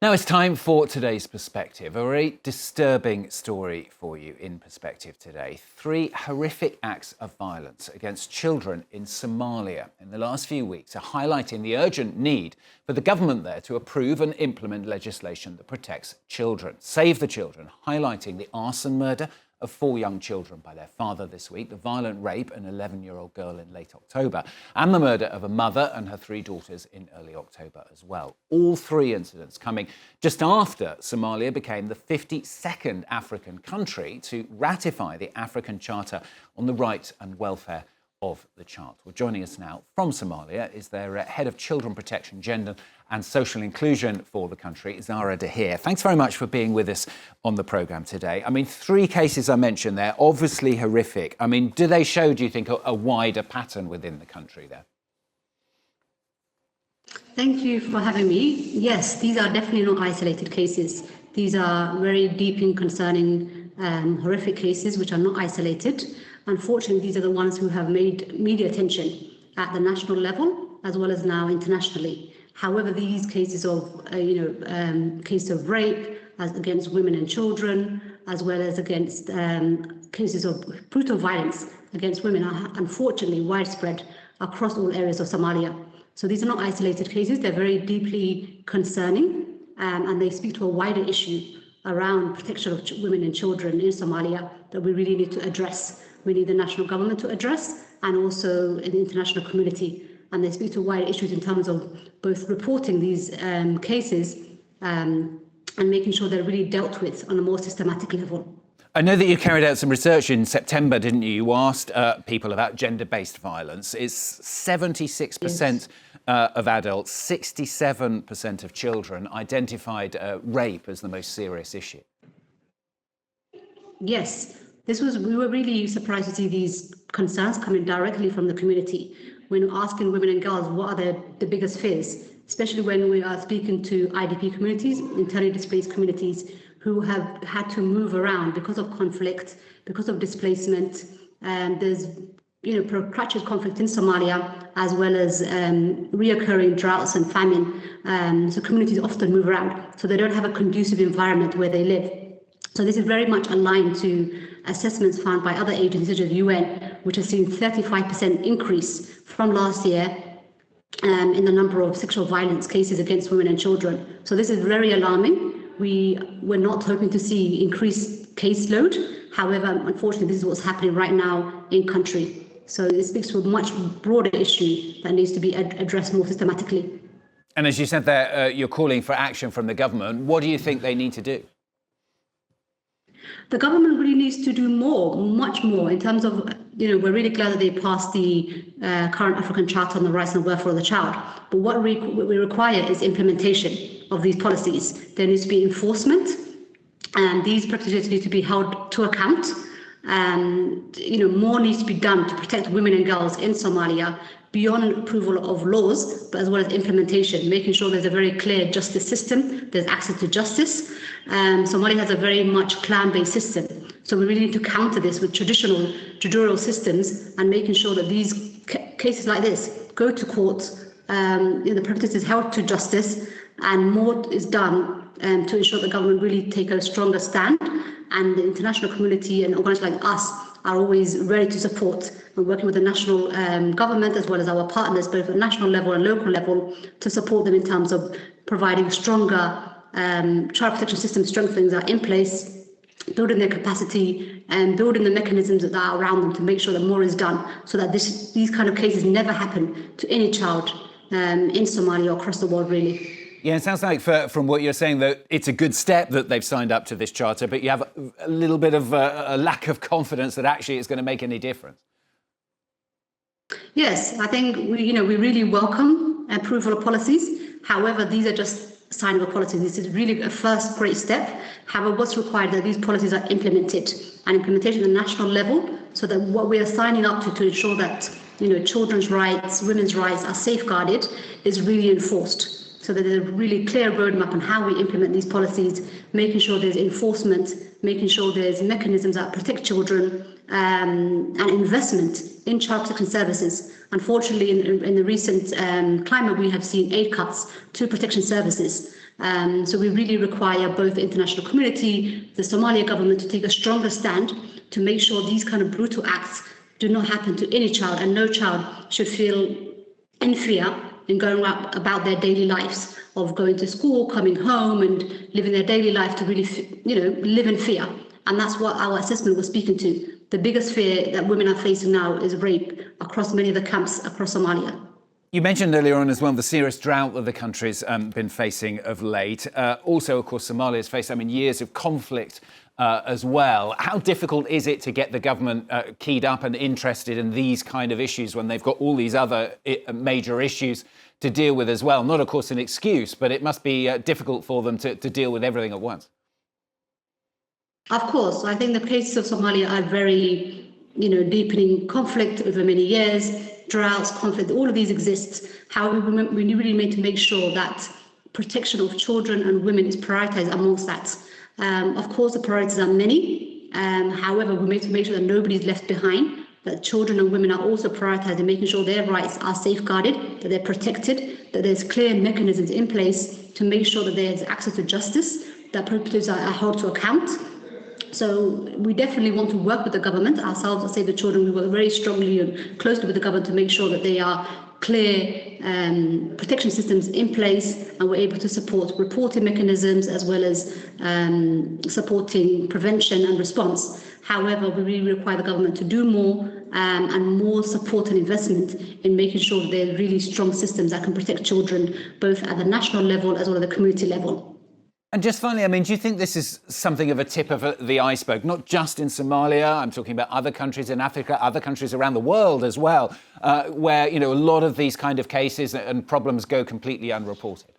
Now it's time for today's perspective, a very disturbing story for you in perspective today. 3 horrific acts of violence against children in Somalia in the last few weeks are highlighting the urgent need for the government there to approve and implement legislation that protects children. Save the Children, highlighting the arson murder of 4 young children by their father this week, the violent rape of an 11-year-old girl in late October, and the murder of a mother and her 3 daughters in early October as well. All 3 incidents coming just after Somalia became the 52nd African country to ratify the African Charter on the Rights and Welfare of the Child. Well, joining us now from Somalia is their Head of Children Protection, Gender and Social Inclusion for the country, Zahra Dahir. Thanks very much for being with us on the programme today. I mean, 3 cases I mentioned there, obviously horrific. I mean, do they show, do you think, a wider pattern within the country there? Thank you for having me. Yes, these are definitely not isolated cases. These are very deeply concerning, horrific cases which are not isolated. Unfortunately, these are the ones who have made media attention at the national level as well as now internationally. However, these cases of, case of rape against women and children, as well as against cases of brutal violence against women, are unfortunately widespread across all areas of Somalia. So these are not isolated cases. They're very deeply concerning, and they speak to a wider issue around protection of women and children in Somalia that we really need to address. We need the national government to address, and also the international community. And they speak to wider issues in terms of both reporting these cases and making sure they're really dealt with on a more systematic level. I know that you carried out some research in September, didn't you? You asked people about gender-based violence. It's 76% of adults, 67% of children identified rape as the most serious issue. Yes, we were really surprised to see these concerns coming directly from the community. When asking women and girls what are the biggest fears, especially when we are speaking to IDP communities, internally displaced communities, who have had to move around because of conflict, because of displacement. There's protracted conflict in Somalia, as well as reoccurring droughts and famine. So communities often move around, so they don't have a conducive environment where they live. So this is very much aligned to assessments found by other agencies such as UN, which has seen 35% increase from last year in the number of sexual violence cases against women and children. So this is very alarming. We're not hoping to see increased caseload. However, unfortunately, this is what's happening right now in country. So it speaks to a much broader issue that needs to be addressed more systematically. And as you said there, you're calling for action from the government. What do you think they need to do? The government really needs to do more, much more, in terms of, we're really glad that they passed the current African Charter on the Rights and Welfare of the Child. But what we require is implementation of these policies. There needs to be enforcement, and these practices need to be held to account. And, more needs to be done to protect women and girls in Somalia beyond approval of laws, but as well as implementation, making sure there's a very clear justice system, there's access to justice. Somalia has a very much clan-based system. So we really need to counter this with traditional judicial systems and making sure that these cases like this go to court, the perpetrator is held to justice, and more is done to ensure the government really take a stronger stand. And the international community and organisations like us are always ready to support and working with the national government as well as our partners, both at national level and local level, to support them in terms of providing stronger child protection system strengthenings are in place, building their capacity and building the mechanisms that are around them to make sure that more is done so that these kind of cases never happen to any child in Somalia or across the world, really. Yeah, it sounds like from what you're saying that it's a good step that they've signed up to this charter, but you have a little bit of a lack of confidence that actually it's going to make any difference. Yes, I think we really welcome approval of policies. However, these are just signing of policies. This is really a first great step. However, what's required that these policies are implemented, and implementation at the national level, so that what we are signing up to ensure that children's rights, women's rights are safeguarded, is really enforced. So that there's a really clear roadmap on how we implement these policies, making sure there's enforcement, making sure there's mechanisms that protect children, and investment in child protection services. Unfortunately, in the recent climate, we have seen aid cuts to protection services. So we really require both the international community, the Somalia government to take a stronger stand to make sure these kind of brutal acts do not happen to any child, and no child should feel in fear in going about their daily lives of going to school, coming home and living their daily life to really, live in fear. And that's what our assessment was speaking to. The biggest fear that women are facing now is rape across many of the camps across Somalia. You mentioned earlier on as well the serious drought that the country's been facing of late. Also, of course, Somalia's faced, years of conflict as well. How difficult is it to get the government keyed up and interested in these kind of issues when they've got all these other major issues to deal with as well? Not, of course, an excuse, but it must be difficult for them to deal with everything at once. Of course, I think the cases of Somalia are very, deepening conflict over many years, droughts, conflict, all of these exist. However, we really need to make sure that protection of children and women is prioritized amongst that. Of course, the priorities are many. However, we need to make sure that nobody is left behind, that children and women are also prioritized in making sure their rights are safeguarded, that they're protected, that there's clear mechanisms in place to make sure that there's access to justice, that perpetrators are held to account. So we definitely want to work with the government ourselves at Save the Children. We work very strongly and closely with the government to make sure that they are clear protection systems in place, and we're able to support reporting mechanisms as well as supporting prevention and response. However, we really require the government to do more and more support and investment in making sure that there are really strong systems that can protect children, both at the national level as well as the community level. And just finally, do you think this is something of a tip of the iceberg, not just in Somalia? I'm talking about other countries in Africa, other countries around the world as well, where, a lot of these kind of cases and problems go completely unreported.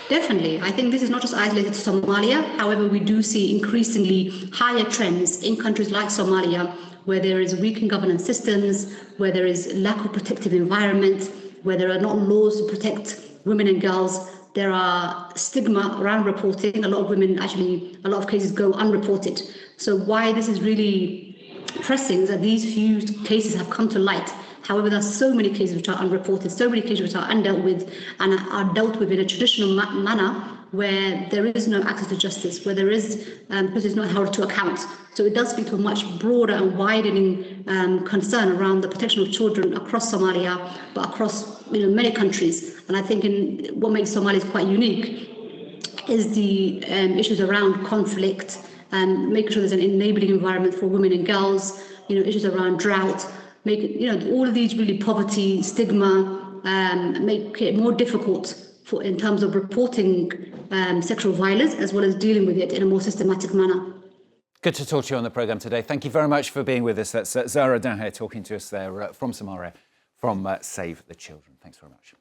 Definitely. I think this is not just isolated to Somalia. However, we do see increasingly higher trends in countries like Somalia, where there is weakened governance systems, where there is lack of protective environment, where there are not laws to protect women and girls. There are stigma around reporting. A lot of women, actually, a lot of cases go unreported. So why this is really pressing is that these few cases have come to light. However, there are so many cases which are unreported, so many cases which are undealt with and are dealt with in a traditional manner, where there is no access to justice, where there is because it's not held to account. So it does speak to a much broader and widening concern around the protection of children across Somalia, but across many countries. And I think what makes Somalia quite unique is the issues around conflict and making sure there's an enabling environment for women and girls. Issues around drought, all of these really poverty, stigma, make it more difficult in terms of reporting sexual violence as well as dealing with it in a more systematic manner. Good to talk to you on the programme today. Thank you very much for being with us. That's Zahra Dahir talking to us there from Somalia, from Save the Children. Thanks very much.